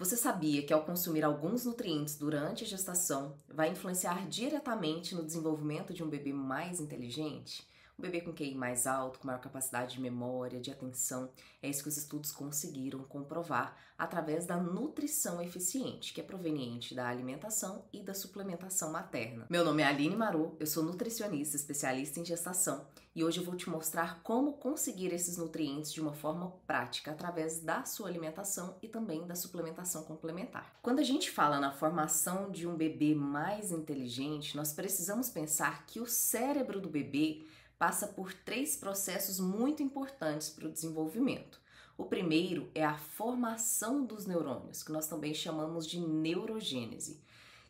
Você sabia que ao consumir alguns nutrientes durante a gestação, vai influenciar diretamente no desenvolvimento de um bebê mais inteligente? Um bebê com QI mais alto, com maior capacidade de memória, de atenção. É isso que os estudos conseguiram comprovar através da nutrição eficiente, que é proveniente da alimentação e da suplementação materna. Meu nome é Aline Maru, eu sou nutricionista especialista em gestação e hoje eu vou te mostrar como conseguir esses nutrientes de uma forma prática através da sua alimentação e também da suplementação complementar. Quando a gente fala na formação de um bebê mais inteligente, nós precisamos pensar que o cérebro do bebê passa por 3 processos muito importantes para o desenvolvimento. O primeiro é a formação dos neurônios, que nós também chamamos de neurogênese.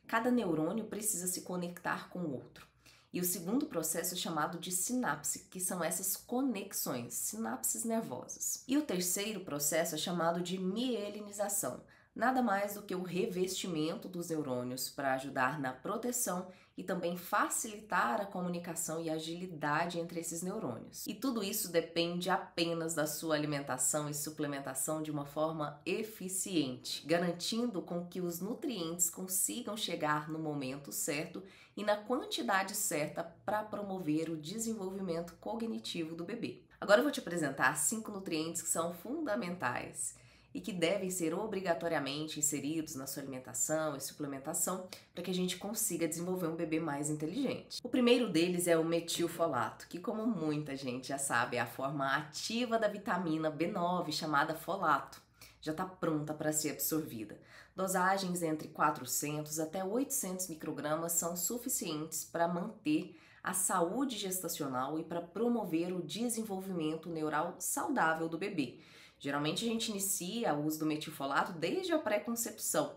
Cada neurônio precisa se conectar com o outro. E o segundo processo é chamado de sinapse, que são essas conexões, sinapses nervosas. E o terceiro processo é chamado de mielinização, nada mais do que o revestimento dos neurônios para ajudar na proteção e também facilitar a comunicação e agilidade entre esses neurônios. E tudo isso depende apenas da sua alimentação e suplementação de uma forma eficiente, garantindo com que os nutrientes consigam chegar no momento certo e na quantidade certa para promover o desenvolvimento cognitivo do bebê. Agora eu vou te apresentar 5 nutrientes que são fundamentais e que devem ser obrigatoriamente inseridos na sua alimentação e suplementação para que a gente consiga desenvolver um bebê mais inteligente. O primeiro deles é o metilfolato, que, como muita gente já sabe, é a forma ativa da vitamina B9 chamada folato. Já está pronta para ser absorvida. Dosagens entre 400 até 800 microgramas são suficientes para manter a saúde gestacional e para promover o desenvolvimento neural saudável do bebê. Geralmente a gente inicia o uso do metilfolato desde a pré-concepção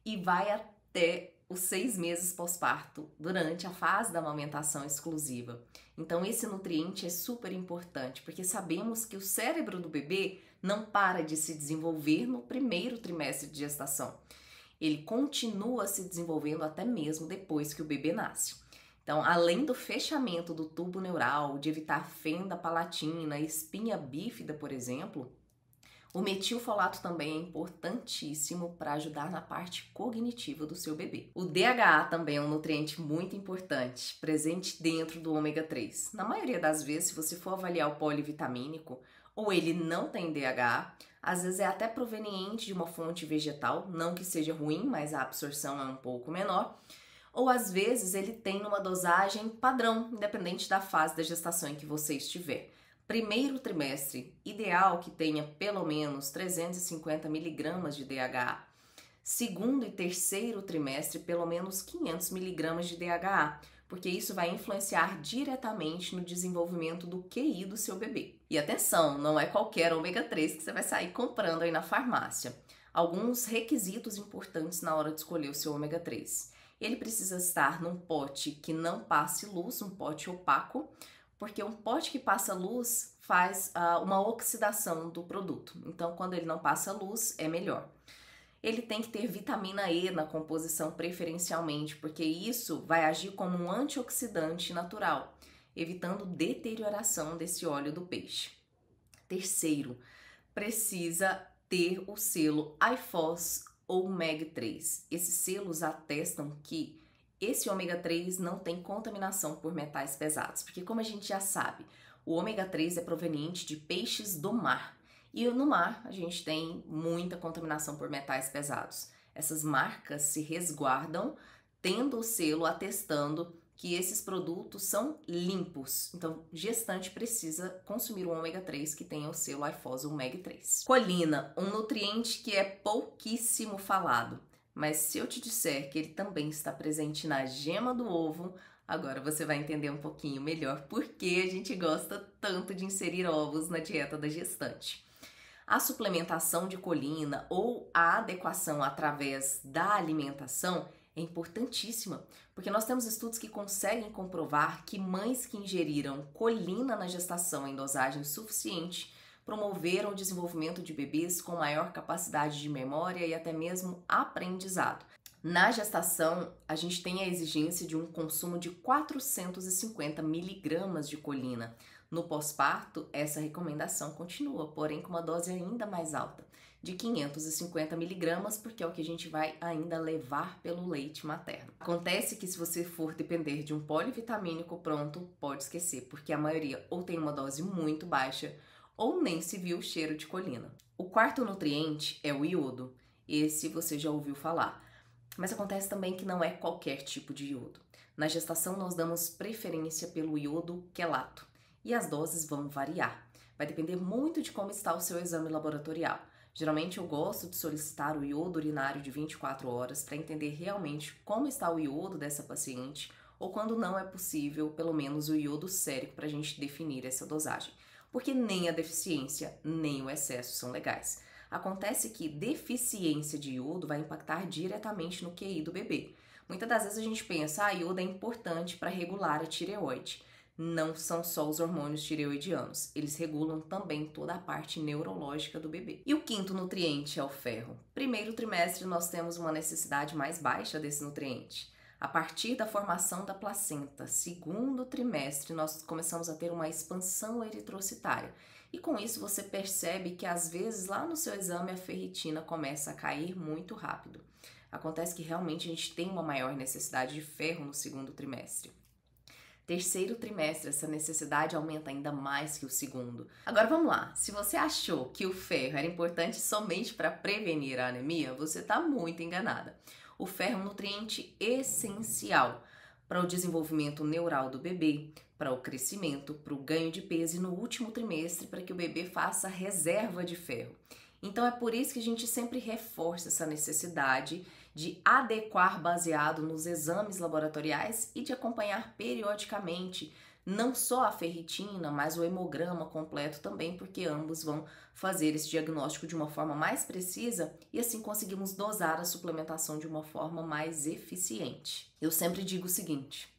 e vai até os 6 meses pós-parto, durante a fase da amamentação exclusiva. Então esse nutriente é super importante, porque sabemos que o cérebro do bebê não para de se desenvolver no primeiro trimestre de gestação. Ele continua se desenvolvendo até mesmo depois que o bebê nasce. Então, além do fechamento do tubo neural, de evitar fenda palatina, espinha bífida, por exemplo, o metilfolato também é importantíssimo para ajudar na parte cognitiva do seu bebê. O DHA também é um nutriente muito importante, presente dentro do ômega 3. Na maioria das vezes, se você for avaliar o polivitamínico, ou ele não tem DHA, às vezes é até proveniente de uma fonte vegetal, não que seja ruim, mas a absorção é um pouco menor, ou às vezes ele tem numa dosagem padrão, independente da fase da gestação em que você estiver. Primeiro trimestre, ideal que tenha pelo menos 350 miligramas de DHA. Segundo e terceiro trimestre, pelo menos 500 miligramas de DHA, porque isso vai influenciar diretamente no desenvolvimento do QI do seu bebê. E atenção, não é qualquer ômega 3 que você vai sair comprando aí na farmácia. Alguns requisitos importantes na hora de escolher o seu ômega 3. Ele precisa estar num pote que não passe luz, um pote opaco, porque um pote que passa luz faz uma oxidação do produto. Então, quando ele não passa luz, é melhor. Ele tem que ter vitamina E na composição preferencialmente, porque isso vai agir como um antioxidante natural, evitando deterioração desse óleo do peixe. Terceiro, precisa ter o selo IFOS ou MEG3. Esses selos atestam que esse ômega 3 não tem contaminação por metais pesados, porque como a gente já sabe, o ômega 3 é proveniente de peixes do mar. E no mar a gente tem muita contaminação por metais pesados. Essas marcas se resguardam tendo o selo atestando que esses produtos são limpos. Então, gestante precisa consumir um ômega 3 que tenha o selo IFOS ou MEG3. Colina, um nutriente que é pouquíssimo falado. Mas se eu te disser que ele também está presente na gema do ovo, agora você vai entender um pouquinho melhor por que a gente gosta tanto de inserir ovos na dieta da gestante. A suplementação de colina ou a adequação através da alimentação é importantíssima, porque nós temos estudos que conseguem comprovar que mães que ingeriram colina na gestação em dosagem suficiente promoveram o desenvolvimento de bebês com maior capacidade de memória e até mesmo aprendizado. Na gestação, a gente tem a exigência de um consumo de 450 miligramas de colina. No pós-parto, essa recomendação continua, porém com uma dose ainda mais alta, de 550 miligramas, porque é o que a gente vai ainda levar pelo leite materno. Acontece que se você for depender de um polivitamínico pronto, pode esquecer, porque a maioria ou tem uma dose muito baixa ou nem se viu o cheiro de colina. O quarto nutriente é o iodo. Esse você já ouviu falar. Mas acontece também que não é qualquer tipo de iodo. Na gestação, nós damos preferência pelo iodo quelato e as doses vão variar. Vai depender muito de como está o seu exame laboratorial. Geralmente eu gosto de solicitar o iodo urinário de 24 horas para entender realmente como está o iodo dessa paciente ou, quando não é possível, pelo menos o iodo sérico para a gente definir essa dosagem. Porque nem a deficiência nem o excesso são legais. Acontece que deficiência de iodo vai impactar diretamente no QI do bebê. Muitas das vezes a gente pensa, iodo é importante para regular a tireoide. Não são só os hormônios tireoidianos, eles regulam também toda a parte neurológica do bebê. E o quinto nutriente é o ferro. Primeiro trimestre nós temos uma necessidade mais baixa desse nutriente. A partir da formação da placenta, segundo trimestre, nós começamos a ter uma expansão eritrocitária. E com isso você percebe que às vezes lá no seu exame a ferritina começa a cair muito rápido. Acontece que realmente a gente tem uma maior necessidade de ferro no segundo trimestre. Terceiro trimestre, essa necessidade aumenta ainda mais que o segundo. Agora vamos lá, se você achou que o ferro era importante somente para prevenir a anemia, você está muito enganada. O ferro é um nutriente essencial para o desenvolvimento neural do bebê, para o crescimento, para o ganho de peso e no último trimestre para que o bebê faça reserva de ferro. Então é por isso que a gente sempre reforça essa necessidade de adequar baseado nos exames laboratoriais e de acompanhar periodicamente não só a ferritina, mas o hemograma completo também, porque ambos vão fazer esse diagnóstico de uma forma mais precisa e assim conseguimos dosar a suplementação de uma forma mais eficiente. Eu sempre digo o seguinte: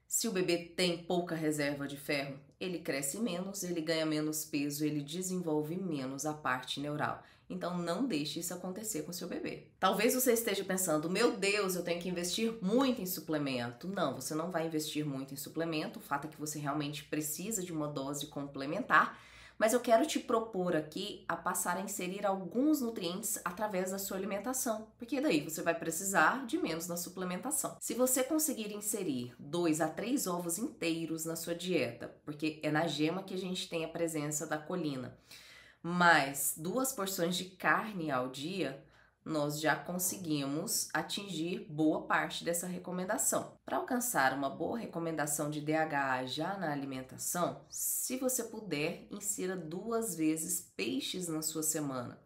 se o bebê tem pouca reserva de ferro, ele cresce menos, ele ganha menos peso, ele desenvolve menos a parte neural. Então não deixe isso acontecer com seu bebê. Talvez você esteja pensando, meu Deus, eu tenho que investir muito em suplemento. Não, você não vai investir muito em suplemento, o fato é que você realmente precisa de uma dose complementar, mas eu quero te propor aqui a passar a inserir alguns nutrientes através da sua alimentação, porque daí você vai precisar de menos na suplementação. Se você conseguir inserir 2 a 3 ovos inteiros na sua dieta, porque é na gema que a gente tem a presença da colina, mais 2 porções de carne ao dia, nós já conseguimos atingir boa parte dessa recomendação. Para alcançar uma boa recomendação de DHA já na alimentação, se você puder, insira 2 vezes peixes na sua semana.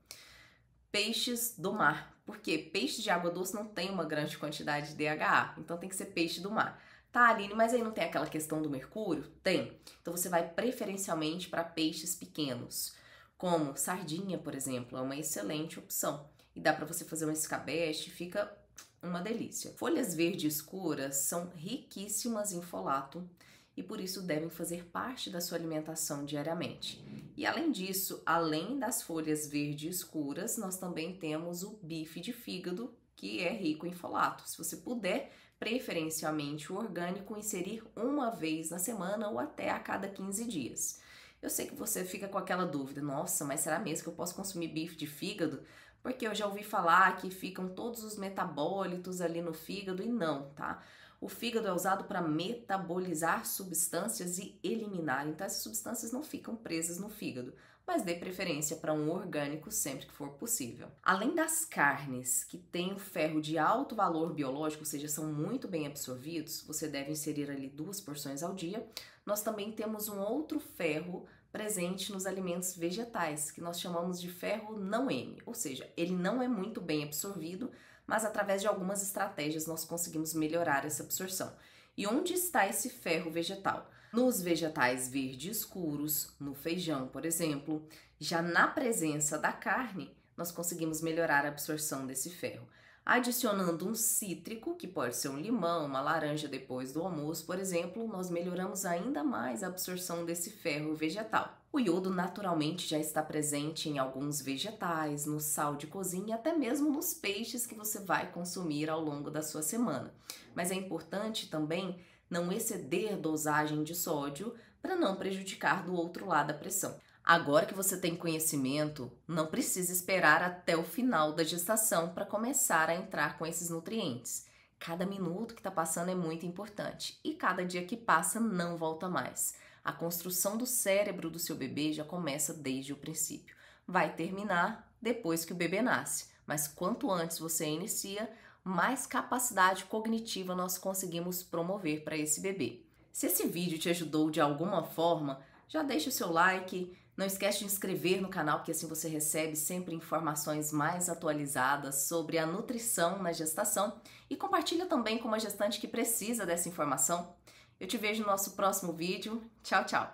Peixes do mar, porque peixe de água doce não tem uma grande quantidade de DHA, então tem que ser peixe do mar. Tá, Aline, mas aí não tem aquela questão do mercúrio? Tem. Então você vai preferencialmente para peixes pequenos, como sardinha, por exemplo, é uma excelente opção. E dá para você fazer um escabeche, fica uma delícia. Folhas verdes escuras são riquíssimas em folato e por isso devem fazer parte da sua alimentação diariamente. E além disso, além das folhas verdes escuras, nós também temos o bife de fígado, que é rico em folato. Se você puder, preferencialmente o orgânico, inserir 1 vez na semana ou até a cada 15 dias. Eu sei que você fica com aquela dúvida, nossa, mas será mesmo que eu posso consumir bife de fígado? Porque eu já ouvi falar que ficam todos os metabólitos ali no fígado e não, tá? O fígado é usado para metabolizar substâncias e eliminar, então essas substâncias não ficam presas no fígado, mas dê preferência para um orgânico sempre que for possível. Além das carnes que têm o ferro de alto valor biológico, ou seja, são muito bem absorvidos, você deve inserir ali 2 porções ao dia. Nós também temos um outro ferro presente nos alimentos vegetais, que nós chamamos de ferro não M, ou seja, ele não é muito bem absorvido, mas através de algumas estratégias nós conseguimos melhorar essa absorção. E onde está esse ferro vegetal? Nos vegetais verdes escuros, no feijão, por exemplo. Já na presença da carne, nós conseguimos melhorar a absorção desse ferro. Adicionando um cítrico, que pode ser um limão, uma laranja depois do almoço, por exemplo, nós melhoramos ainda mais a absorção desse ferro vegetal. O iodo naturalmente já está presente em alguns vegetais, no sal de cozinha e até mesmo nos peixes que você vai consumir ao longo da sua semana. Mas é importante também não exceder dosagem de sódio para não prejudicar do outro lado a pressão. Agora que você tem conhecimento, não precisa esperar até o final da gestação para começar a entrar com esses nutrientes. Cada minuto que está passando é muito importante e cada dia que passa não volta mais. A construção do cérebro do seu bebê já começa desde o princípio. Vai terminar depois que o bebê nasce, mas quanto antes você inicia, mais capacidade cognitiva nós conseguimos promover para esse bebê. Se esse vídeo te ajudou de alguma forma, já deixa o seu like. Não esquece de inscrever no canal, que assim você recebe sempre informações mais atualizadas sobre a nutrição na gestação e compartilha também com uma gestante que precisa dessa informação. Eu te vejo no nosso próximo vídeo. Tchau, tchau!